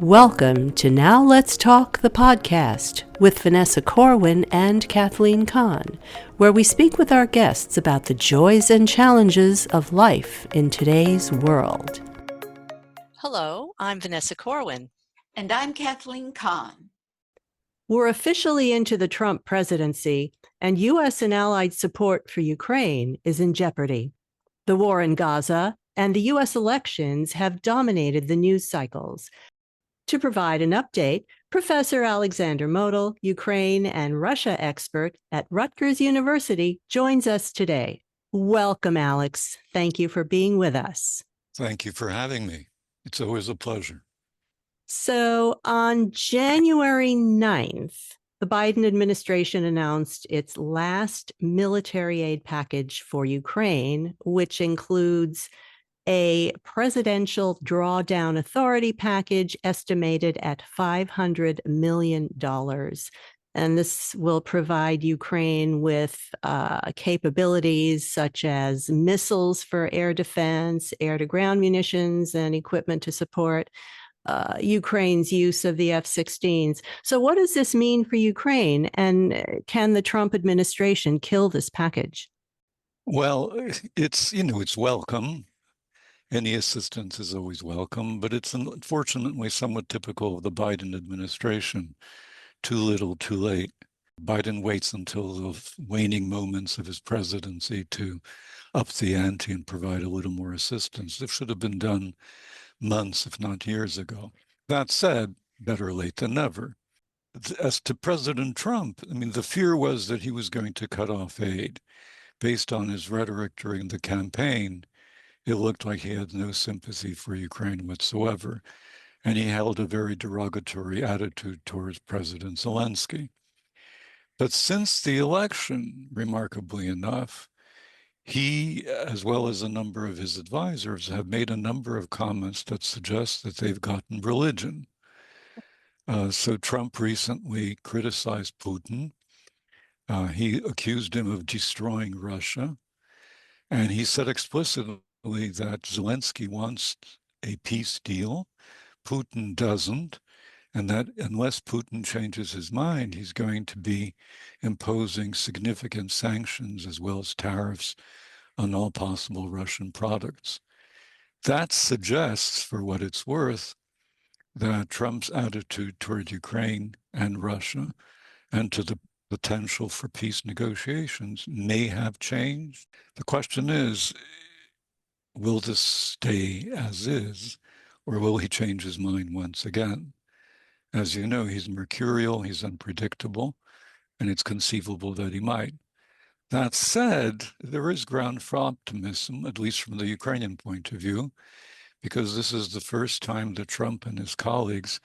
Welcome to Now Let's Talk, the podcast with Vanessa Corwin and Kathleen Kahn, where we speak with our guests about the joys and challenges of life in today's world. Hello, I'm Vanessa Corwin. And I'm Kathleen Kahn. We're officially into the Trump presidency, and U.S. and allied support for Ukraine is in jeopardy. The war in Gaza and the U.S. elections have dominated the news cycles. To provide an update, Professor Alexander Motyl, Ukraine and Russia expert at Rutgers University, joins us today. Welcome, Alex. Thank you for being with us. Thank you for having me. It's always a pleasure. So on January 9th, the Biden administration announced its last military aid package for Ukraine, which includes a presidential drawdown authority package estimated at $500 million. And this will provide Ukraine with capabilities such as missiles for air defense, air-to-ground munitions, and equipment to support Ukraine's use of the F-16s. So what does this mean for Ukraine? And can the Trump administration kill this package? Well, it's welcome. Any assistance is always welcome, but it's unfortunately somewhat typical of the Biden administration. Too little, too late. Biden waits until the waning moments of his presidency to up the ante and provide a little more assistance. This should have been done months, if not years ago. That said, better late than never. As to President Trump, I mean, the fear was that he was going to cut off aid. Based on his rhetoric during the campaign, it looked like he had no sympathy for Ukraine whatsoever, and he held a very derogatory attitude towards President Zelensky. But since the election, remarkably enough, he, as well as a number of his advisors, have made a number of comments that suggest that they've gotten religion. So Trump recently criticized Putin. He accused him of destroying Russia. And he said explicitly that Zelensky wants a peace deal, Putin doesn't, and that unless Putin changes his mind, he's going to be imposing significant sanctions as well as tariffs on all possible Russian products. That suggests, for what it's worth, that Trump's attitude toward Ukraine and Russia and to the potential for peace negotiations may have changed. The question is, will this stay as is, or will he change his mind once again? As you know, he's mercurial, he's unpredictable, and it's conceivable that he might. That said, there is ground for optimism, at least from the Ukrainian point of view, because this is the first time that Trump and his colleagues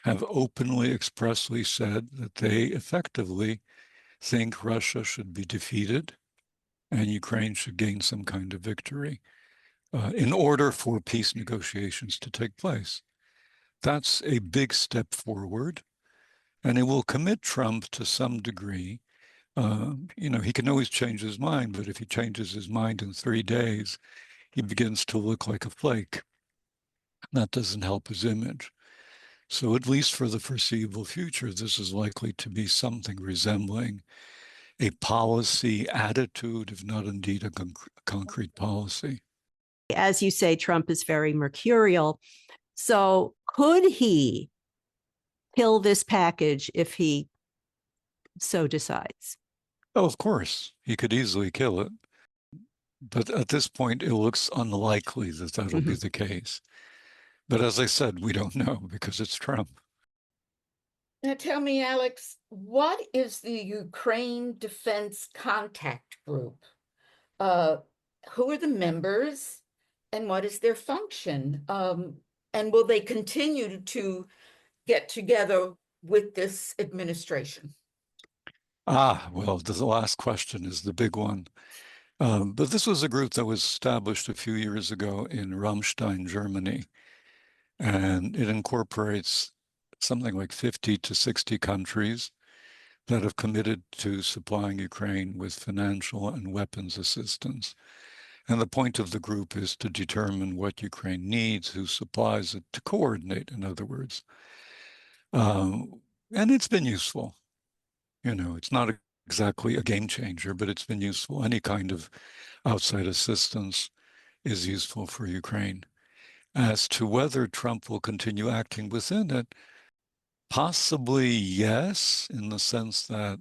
have openly, expressly said that they effectively think Russia should be defeated and Ukraine should gain some kind of victory in order for peace negotiations to take place. That's a big step forward, and it will commit Trump to some degree. He can always change his mind, but if he changes his mind in 3 days, he begins to look like a flake. That doesn't help his image. So at least for the foreseeable future, this is likely to be something resembling a policy attitude, if not indeed a concrete policy. As you say, Trump is very mercurial. So could he kill this package if he so decides? Oh, of course, he could easily kill it. But at this point, it looks unlikely that that'll be the case. But as I said, we don't know because it's Trump. Now tell me, Alex, what is the Ukraine Defense Contact Group? Who are the members and what is their function? And will they continue to get together with this administration? Well, the last question is the big one. But this was a group that was established a few years ago in Ramstein, Germany, and it incorporates something like 50 to 60 countries that have committed to supplying Ukraine with financial and weapons assistance. And the point of the group is to determine what Ukraine needs, who supplies it, to coordinate, in other words. And it's been useful. It's not exactly a game changer, but it's been useful. Any kind of outside assistance is useful for Ukraine. As to whether Trump will continue acting within it, possibly yes, in the sense that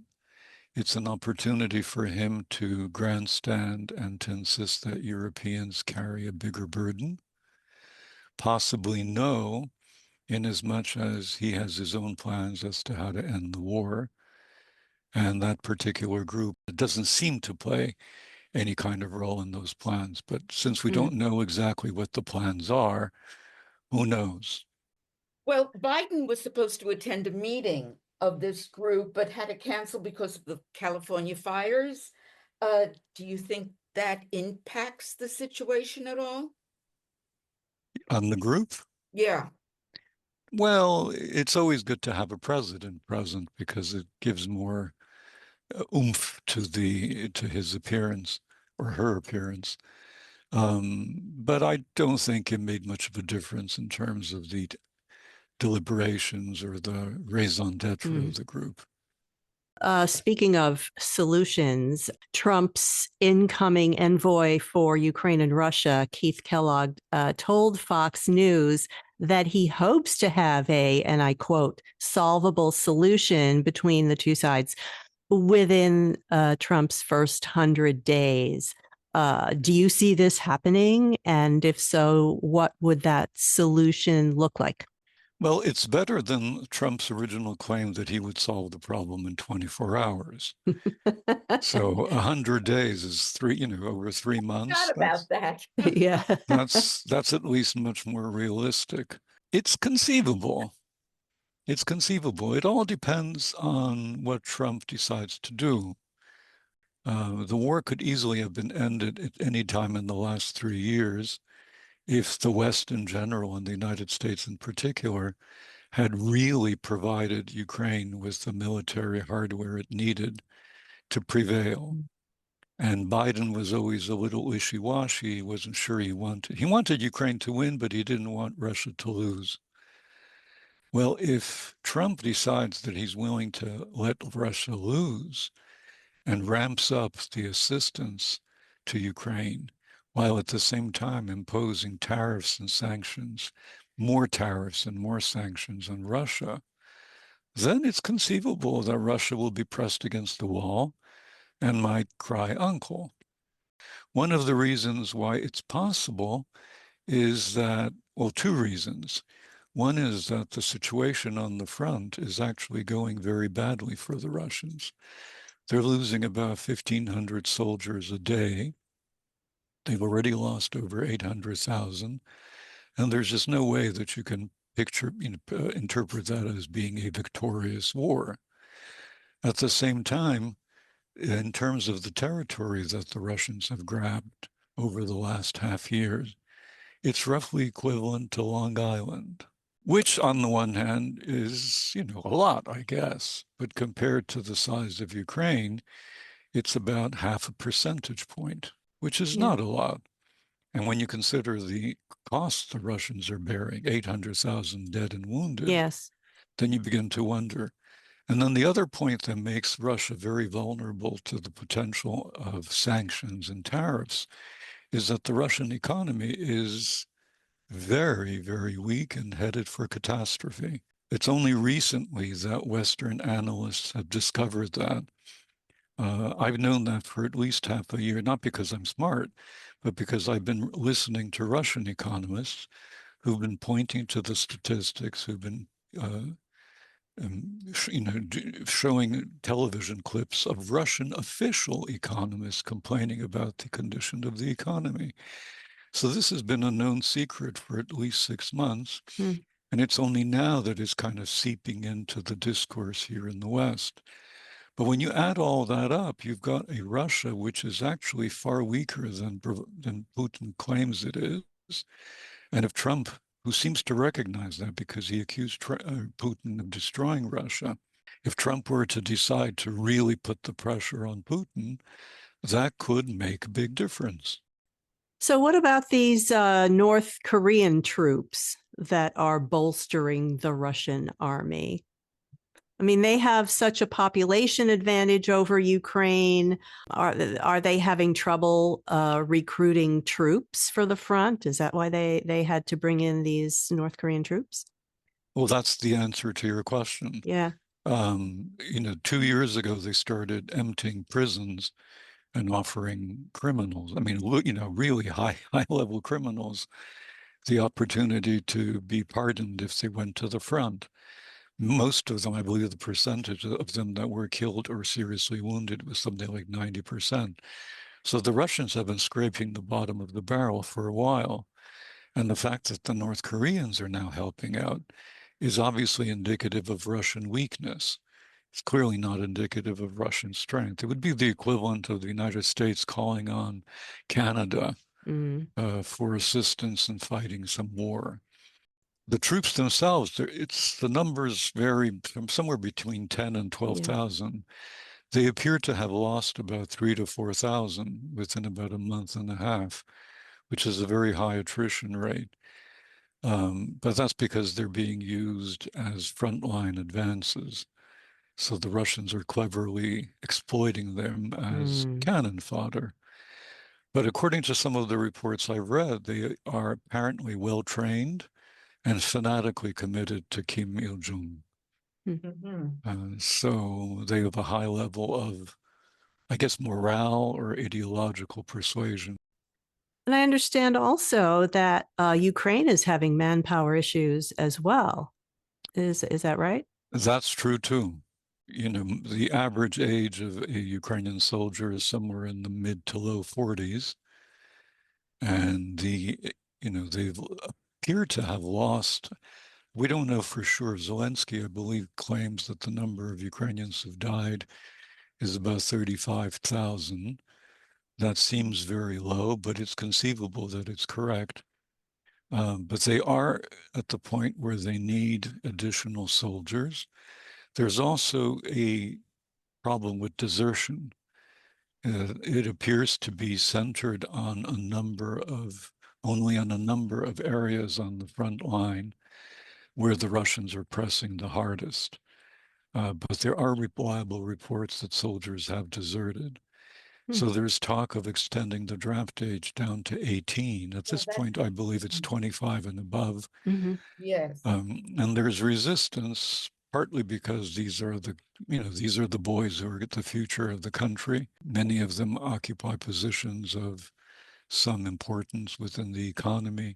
it's an opportunity for him to grandstand and to insist that Europeans carry a bigger burden. Possibly no, in as much as he has his own plans as to how to end the war. And that particular group doesn't seem to play any kind of role in those plans. But since we don't know exactly what the plans are, who knows? Well, Biden was supposed to attend a meeting of this group, but had to cancel because of the California fires. Do you think that impacts the situation at all? On the group? Yeah. Well, it's always good to have a president present because it gives more oomph to his appearance or her appearance. But I don't think it made much of a difference in terms of the deliberations or the raison d'etre of the group. Speaking of solutions, Trump's incoming envoy for Ukraine and Russia, Keith Kellogg, told Fox News that he hopes to have and I quote, solvable solution between the two sides within Trump's first 100 days. Do you see this happening? And if so, what would that solution look like? Well, it's better than Trump's original claim that he would solve the problem in 24 hours. So 100 days is over 3 months. Not about that. Yeah. That's at least much more realistic. It's conceivable. It's conceivable. It all depends on what Trump decides to do. The war could easily have been ended at any time in the last 3 years if the West in general and the United States in particular had really provided Ukraine with the military hardware it needed to prevail. And Biden was always a little wishy-washy. He wasn't sure he wanted Ukraine to win, but he didn't want Russia to lose. Well, if Trump decides that he's willing to let Russia lose and ramps up the assistance to Ukraine, while at the same time imposing tariffs and sanctions, more tariffs and more sanctions on Russia, then it's conceivable that Russia will be pressed against the wall and might cry uncle. One of the reasons why it's possible is that, well, two reasons. One is that the situation on the front is actually going very badly for the Russians. They're losing about 1,500 soldiers a day. They've already lost over 800,000. And there's just no way that you can interpret that as being a victorious war. At the same time, in terms of the territory that the Russians have grabbed over the last half years, it's roughly equivalent to Long Island, which on the one hand is, a lot, I guess, but compared to the size of Ukraine, it's about half a percentage point, which is not a lot. And when you consider the costs the Russians are bearing, 800,000 dead and wounded, Yes. then you begin to wonder. And then the other point that makes Russia very vulnerable to the potential of sanctions and tariffs is that the Russian economy is very, very weak and headed for catastrophe. It's only recently that Western analysts have discovered that. I've known that for at least half a year, not because I'm smart, but because I've been listening to Russian economists who've been pointing to the statistics, who've been showing television clips of Russian official economists complaining about the condition of the economy. So this has been a known secret for at least 6 months. And it's only now that it's kind of seeping into the discourse here in the West. But when you add all that up, you've got a Russia which is actually far weaker than Putin claims it is. And if Trump, who seems to recognize that because he accused Putin of destroying Russia, if Trump were to decide to really put the pressure on Putin, that could make a big difference. So, what about these North Korean troops that are bolstering the Russian army? I mean, they have such a population advantage over Ukraine. Are they having trouble recruiting troops for the front? Is that why they had to bring in these North Korean troops? Well, that's the answer to your question. Yeah. 2 years ago, they started emptying prisons and offering criminals, I mean, really high level criminals, the opportunity to be pardoned if they went to the front. Most of them, I believe the percentage of them that were killed or seriously wounded was something like 90%. So the Russians have been scraping the bottom of the barrel for a while. And the fact that the North Koreans are now helping out is obviously indicative of Russian weakness. It's clearly not indicative of Russian strength. It would be the equivalent of the United States calling on Canada Mm. for assistance in fighting some war. The troops themselves, the numbers vary from somewhere between 10 and Yeah. 12,000. They appear to have lost about 3 to 4,000 within about a month and a half, which is a very high attrition rate. But that's because they're being used as frontline advances. So the Russians are cleverly exploiting them as Mm. cannon fodder. But according to some of the reports I've read, they are apparently well trained and fanatically committed to Kim Il-jung. Mhm. So they have a high level of, I guess, morale or ideological persuasion. And I understand also that Ukraine is having manpower issues as well. Is that right? That's true too. The average age of a Ukrainian soldier is somewhere in the mid to low 40s. And they've appeared to have lost. We don't know for sure. Zelensky, I believe, claims that the number of Ukrainians who've died is about 35,000. That seems very low, but it's conceivable that it's correct. But they are at the point where they need additional soldiers. There's also a problem with desertion. It appears to be centered on only on a number of areas on the front line where the Russians are pressing the hardest. But there are reliable reports that soldiers have deserted. Hmm. So there's talk of extending the draft age down to 18. At this point, I believe it's 25 and above. Mm-hmm. Yes. And there's resistance, partly because these are the boys who are the future of the country. Many of them occupy positions of some importance within the economy.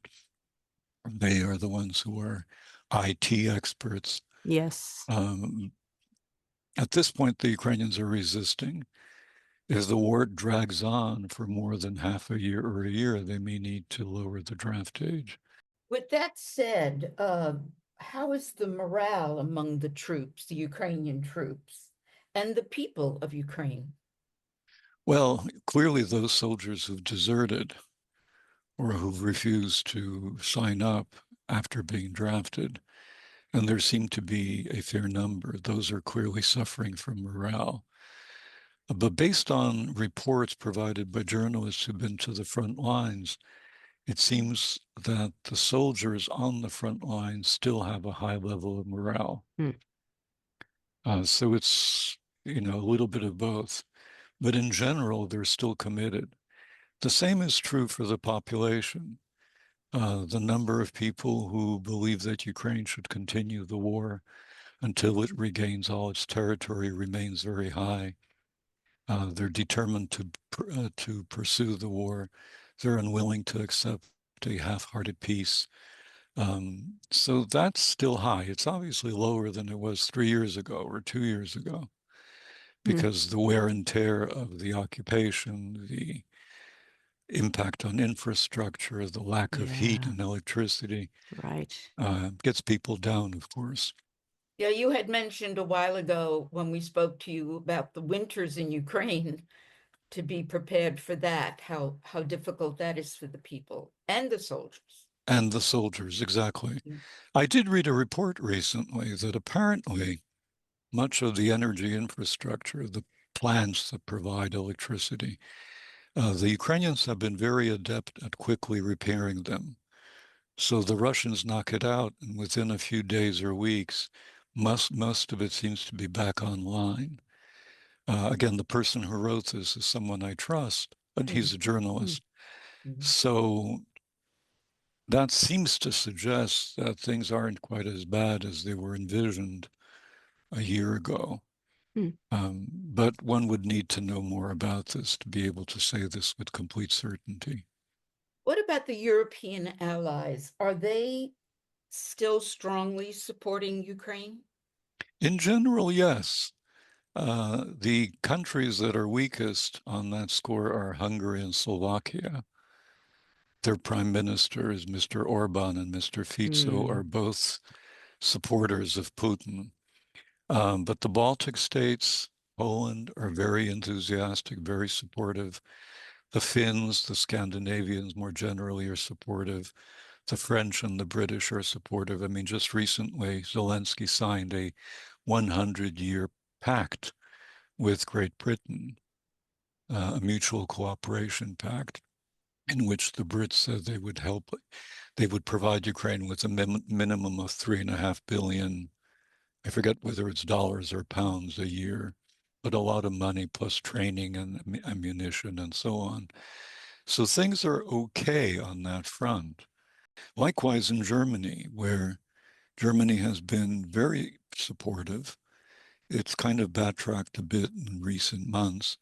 They are the ones who are IT experts. Yes. At this point, the Ukrainians are resisting. If the war drags on for more than half a year or a year, they may need to lower the draft age. With that said, how is the morale among the troops, the Ukrainian troops, and the people of Ukraine? Well, clearly those soldiers who've deserted or who've refused to sign up after being drafted, and there seem to be a fair number, those are clearly suffering from morale. But based on reports provided by journalists who've been to the front lines, it seems that the soldiers on the front lines still have a high level of morale. Hmm. So it's, a little bit of both. But in general, they're still committed. The same is true for the population. The number of people who believe that Ukraine should continue the war until it regains all its territory remains very high. They're determined to pursue the war. They're unwilling to accept a half-hearted peace. So that's still high. It's obviously lower than it was 3 years ago or 2 years ago, Hmm. because the wear and tear of the occupation, the impact on infrastructure, the lack of heat Yeah. and electricity Right. gets people down, of course. Yeah, you had mentioned a while ago when we spoke to you about the winters in Ukraine to be prepared for that, how difficult that is for the people and the soldiers. And the soldiers, exactly. I did read a report recently that apparently much of the energy infrastructure, the plants that provide electricity, The Ukrainians have been very adept at quickly repairing them. So the Russians knock it out, and within a few days or weeks, most of it seems to be back online. Again, the person who wrote this is someone I trust, and he's a journalist. Mhm. So that seems to suggest that things aren't quite as bad as they were envisioned a year ago. Hmm. But one would need to know more about this to be able to say this with complete certainty. What about the European allies? Are they still strongly supporting Ukraine? In general, yes. The countries that are weakest on that score are Hungary and Slovakia. Their prime ministers, Mr. Orban and Mr. Fico, Hmm. are both supporters of Putin. But the Baltic states, Poland, are very enthusiastic, very supportive. The Finns, the Scandinavians more generally are supportive. The French and the British are supportive. I mean, just recently, Zelensky signed a 100-year pact with Great Britain, a mutual cooperation pact in which the Brits said they would provide Ukraine with a minimum of 3.5 billion. I forget whether it's dollars or pounds a year, but a lot of money plus training and ammunition and so on. So things are okay on that front. Likewise in Germany, where Germany has been very supportive. It's kind of backtracked a bit in recent months,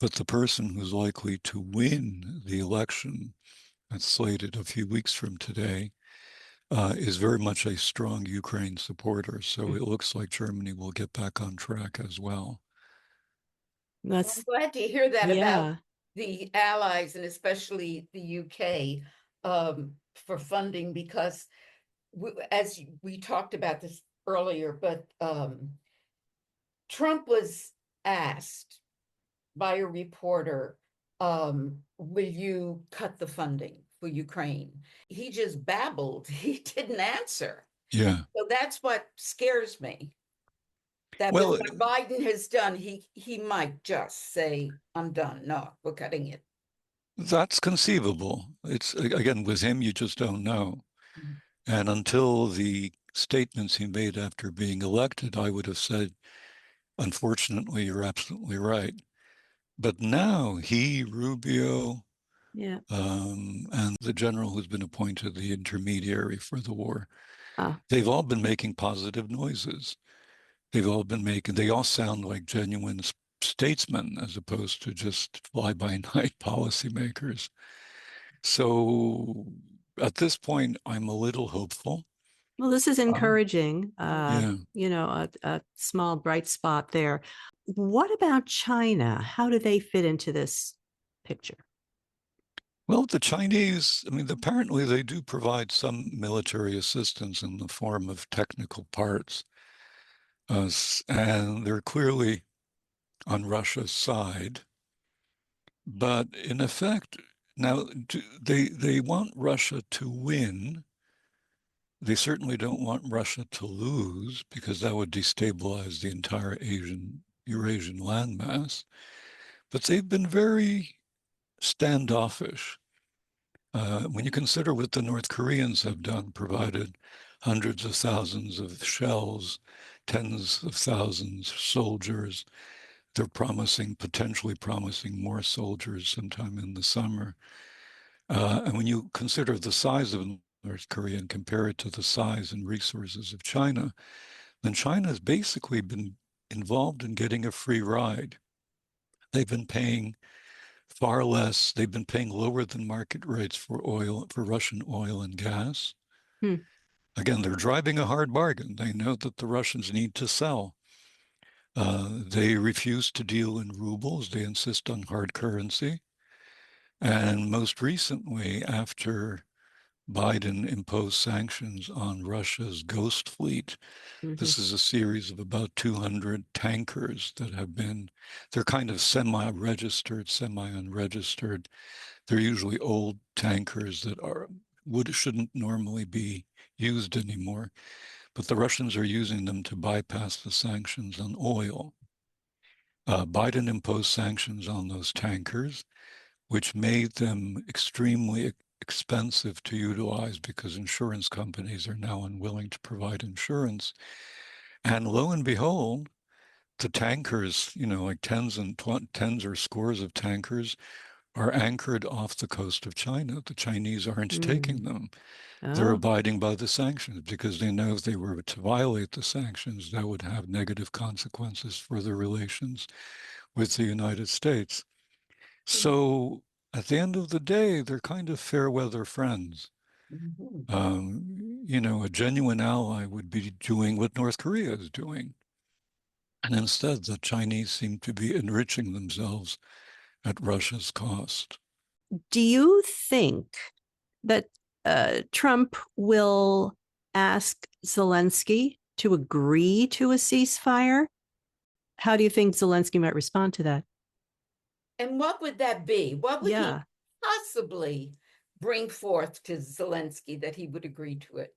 but the person who's likely to win the election that's slated a few weeks from today is very much a strong Ukraine supporter. So it looks like Germany will get back on track as well. Well, I'm That's, glad to hear that about yeah. the allies and especially the UK for funding because as we talked about this earlier, but Trump was asked by a reporter, will you cut the funding for Ukraine? He just babbled. He didn't answer. Yeah. So that's what scares me. That with Well, what Biden has done, he might just say, I'm done. No, we're cutting it. that's conceivable. It's again with him, you just don't know. And until the statements he made after being elected, I would have said, unfortunately, you're absolutely right. But now he, Rubio, Yeah. and the general who's been appointed the intermediary for the war, Ah. they've all been making positive noises. They all sound like genuine statesmen as opposed to just fly-by-night policymakers. So at this point, I'm a little hopeful. Well, this is Um, encouraging. yeah. A small bright spot there. What about China? How do they fit into this picture? Well, the Chinese, I mean, apparently they do provide some military assistance in the form of technical parts. And they're clearly on Russia's side. But in effect, now they want Russia to win. They certainly don't want Russia to lose because that would destabilize the entire Eurasian landmass. But they've been very standoffish. When you consider what the North Koreans have done, provided hundreds of thousands of shells, tens of thousands of soldiers, they're potentially promising more soldiers sometime in the summer. And when you consider the size of North Korea and compare it to the size and resources of China, then China has basically been involved in getting a free ride. They've been paying far less. They've been paying lower than market rates for Russian oil and gas. Hmm. Again, they're driving a hard bargain. They know that the Russians need to sell. They refuse to deal in rubles. They insist on hard currency. And most recently, after Biden imposed sanctions on Russia's ghost fleet, Mhm. this is a series of about 200 tankers that they're kind of semi-registered, semi-unregistered. They're usually old tankers that shouldn't normally be used anymore, but the Russians are using them to bypass the sanctions on oil. Biden imposed sanctions on those tankers. which made them extremely expensive to utilize because insurance companies are now unwilling to provide insurance. And lo and behold, the tankers, like tens or scores of tankers are anchored off the coast of China. The Chinese aren't taking them. They're Oh, abiding by the sanctions because they know if they were to violate the sanctions, that would have negative consequences for their relations with the United States. So at the end of the day, they're kind of fair weather friends. Mhm. A genuine ally would be doing what North Korea is doing. And instead, the Chinese seem to be enriching themselves at Russia's cost. do you think that Trump will ask Zelensky to agree to a ceasefire? How do you think Zelensky might respond to that? And what would that be? What would he Yeah. possibly bring forth to Zelensky that he would agree to it?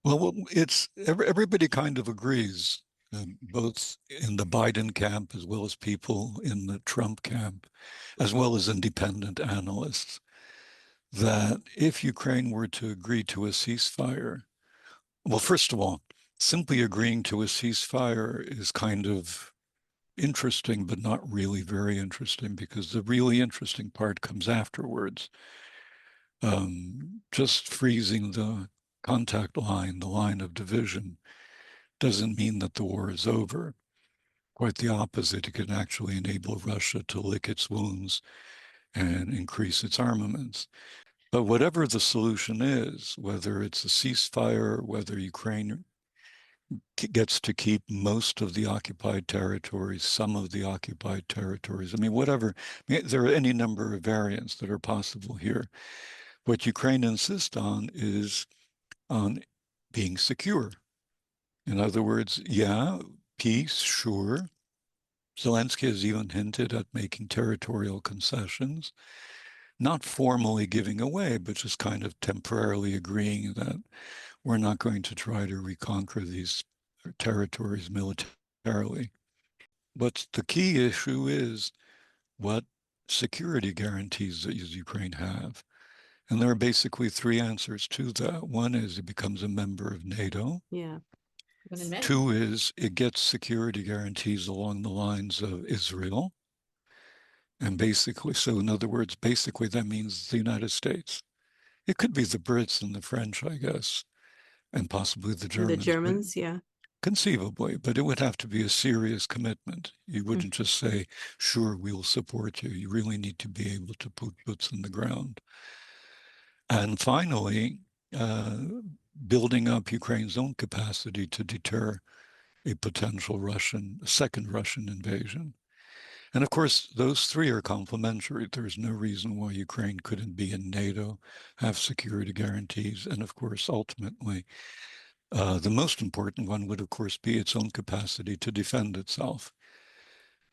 Well, everybody kind of agrees, both in the Biden camp as well as people in the Trump camp, as well as independent analysts, that if Ukraine were to agree to a ceasefire, well, first of all, simply agreeing to a ceasefire is kind of interesting, but not really very interesting because the really interesting part comes afterwards. Just freezing the contact line, the line of division, doesn't mean that the war is over. Quite the opposite. It can actually enable Russia to lick its wounds and increase its armaments. But whatever the solution is, whether it's a ceasefire, whether Ukraine gets to keep most of the occupied territories, some of the occupied territories, I mean, whatever, there are any number of variants that are possible here. What Ukraine insists on is on being secure. In other words, yeah, peace, sure. Zelensky has even hinted at making territorial concessions, not formally giving away, but just kind of temporarily agreeing that we're not going to try to reconquer these territories militarily. But the key issue is what security guarantees does Ukraine have? And there are basically three answers to that. One is it becomes a member of NATO. Yeah. Two is it gets security guarantees along the lines of Israel. And basically, so in other words, basically that means the United States. It could be the Brits and the French, I guess, and possibly the And the Germans, but Germans, yeah. conceivably, but it would have to be a serious commitment. You Mm. wouldn't just say, sure, we'll support you. You really need to be able to put boots in the ground. And finally, uh, building up Ukraine's own capacity to deter a potential second Russian invasion. And of course, those three are complementary. There's no reason why Ukraine couldn't be in NATO, have security guarantees, and of course, ultimately, the most important one would, of course, be its own capacity to defend itself.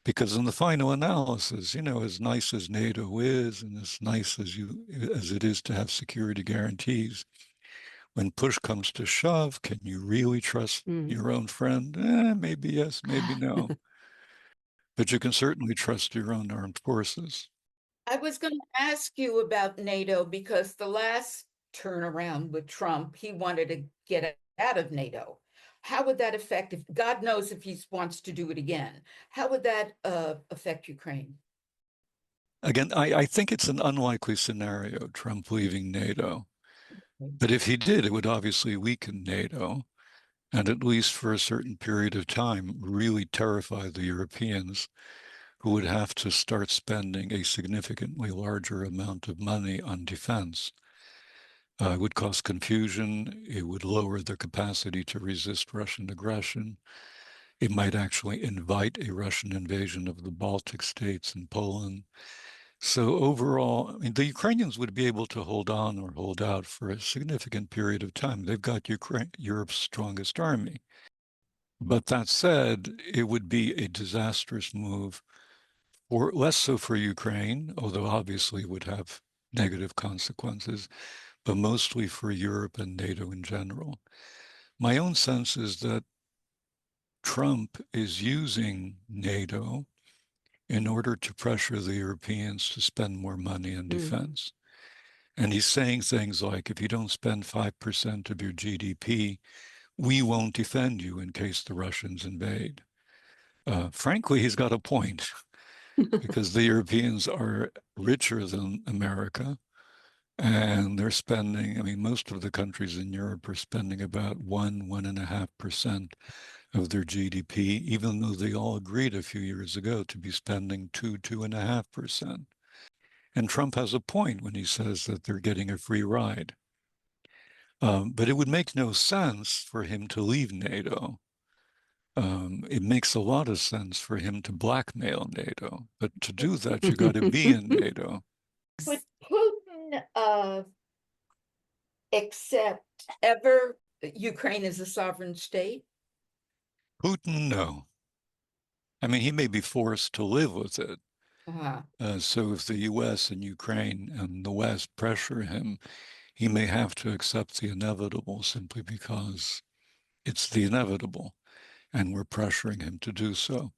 Because in the final analysis, as nice as NATO is, and as nice as it is to have security guarantees, when push comes to shove, can you really trust Mm. your own friend? Maybe yes, maybe no. But you can certainly trust your own armed forces. I was going to ask you about NATO because the last turnaround with Trump, he wanted to get out of NATO. How would that affect, if God knows if he wants to do it again, how would that affect Ukraine? Again, I think it's an unlikely scenario, Trump leaving NATO. But if he did, it would obviously weaken NATO, and at least for a certain period of time, really terrify the Europeans, who would have to start spending a significantly larger amount of money on defense. It would cause confusion. It would lower their capacity to resist Russian aggression. It might actually invite a Russian invasion of the Baltic states and Poland. So overall, I mean, the Ukrainians would be able to hold on or hold out for a significant period of time. They've got Europe's strongest army. But that said, it would be a disastrous move, or less so for Ukraine, although obviously it would have negative consequences, but mostly for Europe and NATO in general. My own sense is that Trump is using NATO in order to pressure the Europeans to spend more money in defense. And he's saying things like, if you don't spend 5% of your GDP, we won't defend you in case the Russians invade. Frankly, he's got a point because the Europeans are richer than America. And they're spending, I mean, most of the countries in Europe are spending about 1.5% of their GDP, even though they all agreed a few years ago to be spending 2.5%. And Trump has a point when he says that they're getting a free ride. But it would make no sense for him to leave NATO. It makes a lot of sense for him to blackmail NATO. But to do that, you got to be in NATO. Would Putin accept ever Ukraine as a sovereign state? Putin, no. I mean, he may be forced to live with it. So if the US and Ukraine and the West pressure him, he may have to accept the inevitable simply because it's the inevitable, and we're pressuring him to do so.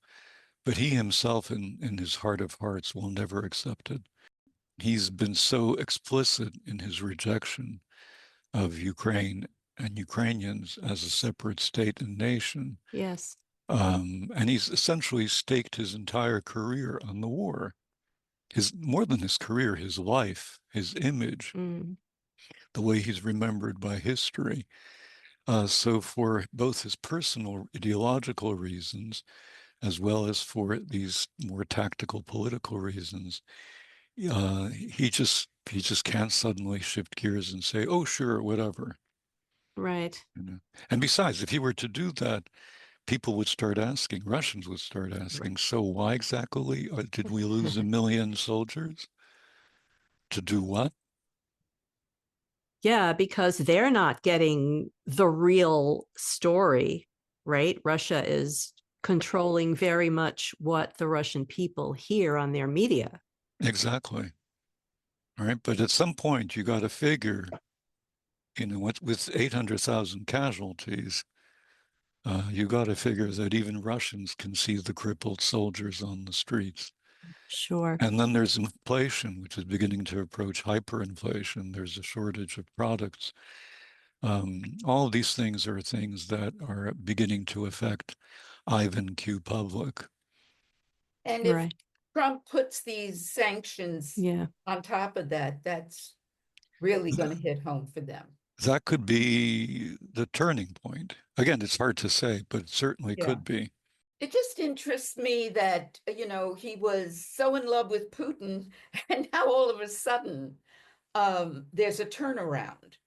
But he himself, in his heart of hearts, will never accept it. He's been so explicit in his rejection of Ukraine and Ukrainians as a separate state and nation. Yes. And he's essentially staked his entire career on the war. More than his career, his life, his image, the way he's remembered by history. So for both his personal ideological reasons, as well as for these more tactical political reasons, he just can't suddenly shift gears and say, oh, sure, whatever. Right. You know? And besides, if he were to do that, people would start asking, Russians would start asking, so why exactly did we lose 1 million soldiers? To do what? Yeah, because they're not getting the real story, right? Russia is controlling very much what the Russian people hear on their media. Exactly. All right. But at some point, you got to figure, with 800,000 casualties, you got to figure that even Russians can see the crippled soldiers on the streets. Sure. And then there's inflation, which is beginning to approach hyperinflation. There's a shortage of products. All of these things are things that are beginning to affect Ivan Q. Public. And if Trump puts these sanctions on top of that, that's really going to hit home for them. That could be the turning point. Again, it's hard to say, but it certainly could be. It just interests me that, he was so in love with Putin, and now all of a sudden there's a turnaround.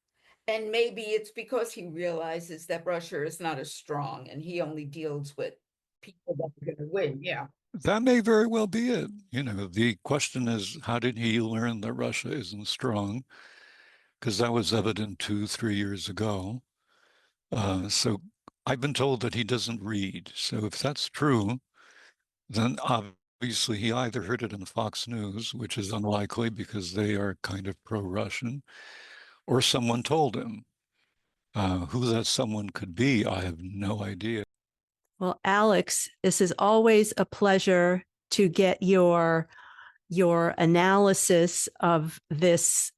And maybe it's because he realizes that Russia is not as strong and he only deals with people that are going to win. Yeah. That may very well be it. The question is, how did he learn that Russia isn't strong? Because that was evident 2-3 years ago. So I've been told that he doesn't read. So if that's true, then obviously he either heard it on Fox News, which is unlikely because they are kind of pro-Russian, or someone told him. Who that someone could be, I have no idea. Well, Alex, this is always a pleasure to get your analysis of this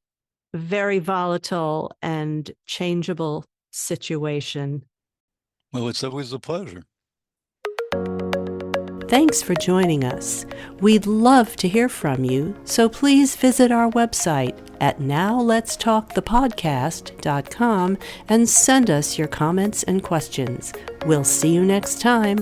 very volatile and changeable situation. Well, it's always a pleasure. Thanks for joining us. We'd love to hear from you, so please visit our website at nowletstalkthepodcast.com and send us your comments and questions. We'll see you next time.